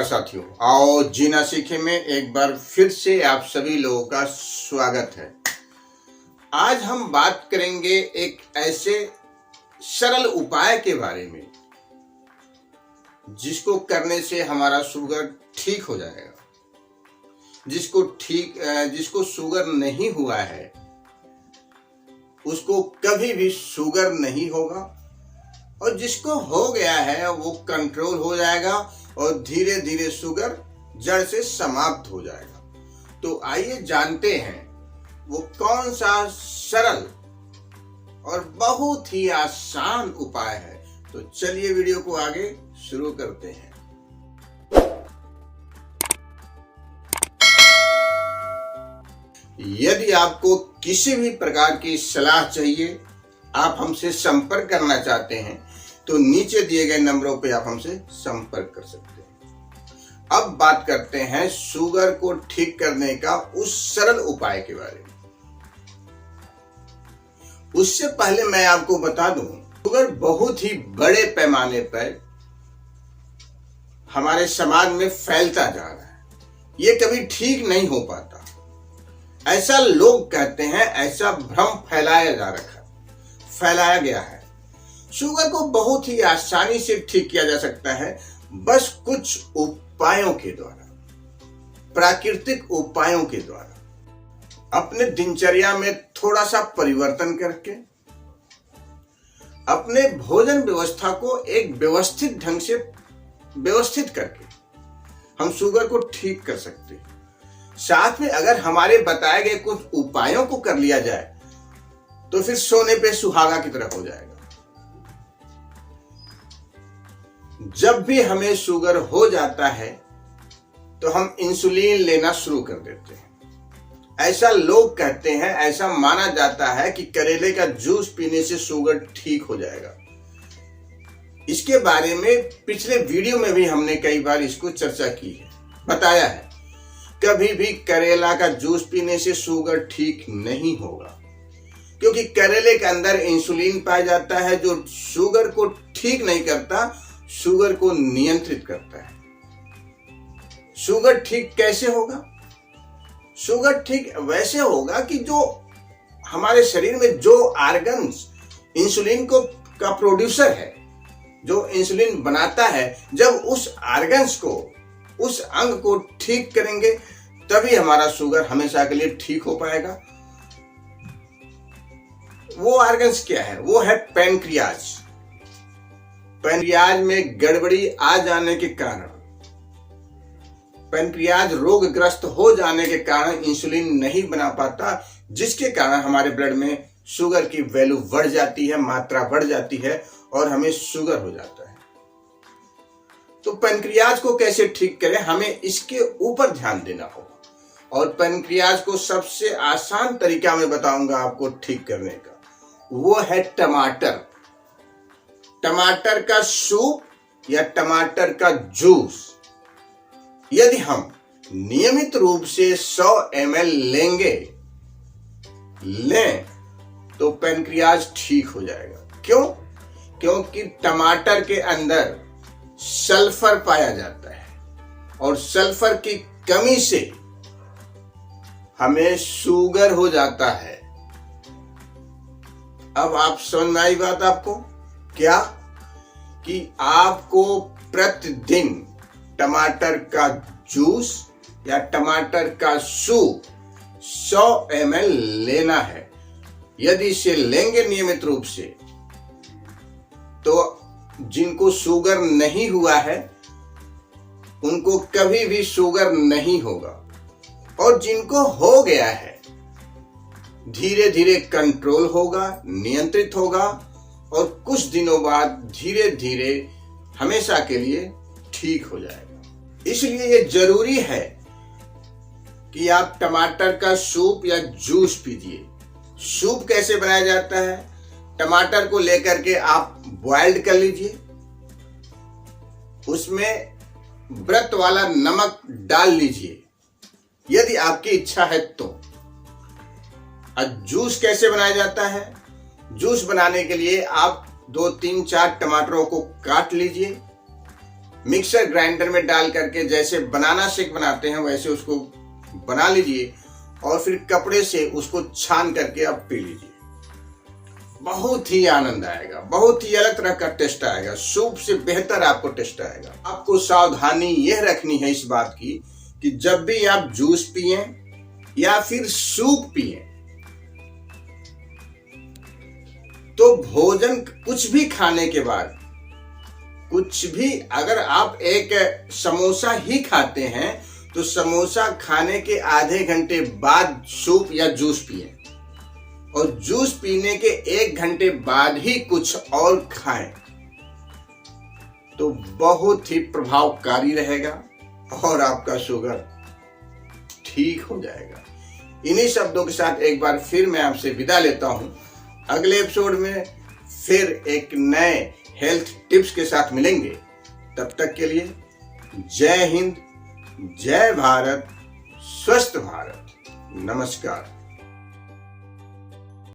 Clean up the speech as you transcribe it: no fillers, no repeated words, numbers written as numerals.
नमस्कार साथियों, आओ जीना सीखे में एक बार फिर से आप सभी लोगों का स्वागत है। आज हम बात करेंगे एक ऐसे सरल उपाय के बारे में जिसको करने से हमारा शुगर ठीक हो जाएगा। जिसको शुगर नहीं हुआ है उसको कभी भी शुगर नहीं होगा, और जिसको हो गया है वो कंट्रोल हो जाएगा और धीरे धीरे शुगर जड़ से समाप्त हो जाएगा। तो आइए जानते हैं वो कौन सा सरल और बहुत ही आसान उपाय है। तो चलिए वीडियो को आगे शुरू करते हैं। यदि आपको किसी भी प्रकार की सलाह चाहिए, आप हमसे संपर्क करना चाहते हैं तो नीचे दिए गए नंबरों पे आप हमसे संपर्क कर सकते हैं। अब बात करते हैं शुगर को ठीक करने का उस सरल उपाय के बारे में। उससे पहले मैं आपको बता दूं, शुगर बहुत ही बड़े पैमाने पर हमारे समाज में फैलता जा रहा है। ये कभी ठीक नहीं हो पाता, ऐसा लोग कहते हैं, ऐसा भ्रम फैलाया गया है। शुगर को बहुत ही आसानी से ठीक किया जा सकता है, बस कुछ उपायों के द्वारा, प्राकृतिक उपायों के द्वारा। अपने दिनचर्या में थोड़ा सा परिवर्तन करके, अपने भोजन व्यवस्था को एक व्यवस्थित ढंग से व्यवस्थित करके हम शुगर को ठीक कर सकते हैं। साथ में अगर हमारे बताए गए कुछ उपायों को कर लिया जाए तो फिर सोने पे सुहागा की तरह हो जाएगा। जब भी हमें शुगर हो जाता है तो हम इंसुलिन लेना शुरू कर देते हैं। ऐसा लोग कहते हैं, ऐसा माना जाता है कि करेले का जूस पीने से शुगर ठीक हो जाएगा। इसके बारे में पिछले वीडियो में भी हमने कई बार इसको चर्चा की है, बताया है। कभी भी करेला का जूस पीने से शुगर ठीक नहीं होगा, क्योंकि करेले के अंदर इंसुलिन पाया जाता है जो शुगर को ठीक नहीं करता, शुगर को नियंत्रित करता है। शुगर ठीक कैसे होगा? शुगर ठीक वैसे होगा कि जो हमारे शरीर में जो ऑर्गन्स इंसुलिन का प्रोड्यूसर है, जो इंसुलिन बनाता है, जब उस ऑर्गन्स को, उस अंग को ठीक करेंगे तभी हमारा शुगर हमेशा के लिए ठीक हो पाएगा। वो ऑर्गन्स क्या है? वो है पैनक्रियाज। पैनक्रियाज में गड़बड़ी आ जाने के कारण, पैनक्रियाज रोगग्रस्त हो जाने के कारण इंसुलिन नहीं बना पाता, जिसके कारण हमारे ब्लड में शुगर की वैल्यू बढ़ जाती है, मात्रा बढ़ जाती है और हमें शुगर हो जाता है। तो पैनक्रियाज को कैसे ठीक करें, हमें इसके ऊपर ध्यान देना होगा। और पैनक्रियाज को सबसे आसान तरीका मैं बताऊंगा आपको ठीक करने का, वो है टमाटर। टमाटर का सूप या टमाटर का जूस यदि हम नियमित रूप से 100 ml लें तो पैनक्रियाज ठीक हो जाएगा। क्यों? क्योंकि टमाटर के अंदर सल्फर पाया जाता है और सल्फर की कमी से हमें शुगर हो जाता है। अब आप समझ में आई बात आपको? क्या? कि आपको प्रतिदिन टमाटर का जूस या टमाटर का सूप 100 ml लेना है। यदि इसे लेंगे नियमित रूप से तो जिनको शुगर नहीं हुआ है उनको कभी भी शुगर नहीं होगा, और जिनको हो गया है धीरे धीरे कंट्रोल होगा, नियंत्रित होगा, और कुछ दिनों बाद धीरे धीरे हमेशा के लिए ठीक हो जाएगा। इसलिए ये जरूरी है कि आप टमाटर का सूप या जूस पीजिए। सूप कैसे बनाया जाता है? टमाटर को लेकर के आप बॉइल्ड कर लीजिए, उसमें व्रत वाला नमक डाल लीजिए यदि आपकी इच्छा है तो। जूस कैसे बनाया जाता है? जूस बनाने के लिए आप 2, 3, 4 टमाटरों को काट लीजिए, मिक्सर ग्राइंडर में डाल करके जैसे बनाना शेक बनाते हैं वैसे उसको बना लीजिए और फिर कपड़े से उसको छान करके आप पी लीजिए। बहुत ही आनंद आएगा, बहुत ही अलग तरह का टेस्ट आएगा, सूप से बेहतर आपको टेस्ट आएगा। आपको सावधानी यह रखनी है इस बात की कि जब भी आप जूस पिए या फिर सूप पिए तो भोजन कुछ भी खाने के बाद, कुछ भी अगर आप एक समोसा ही खाते हैं तो समोसा खाने के आधे घंटे बाद सूप या जूस पिए और जूस पीने के 1 घंटे बाद ही कुछ और खाएं तो बहुत ही प्रभावकारी रहेगा और आपका शुगर ठीक हो जाएगा। इन्हीं शब्दों के साथ एक बार फिर मैं आपसे विदा लेता हूं। अगले एपिसोड में फिर एक नए हेल्थ टिप्स के साथ मिलेंगे। तब तक के लिए जय हिंद, जय भारत, स्वस्थ भारत, नमस्कार।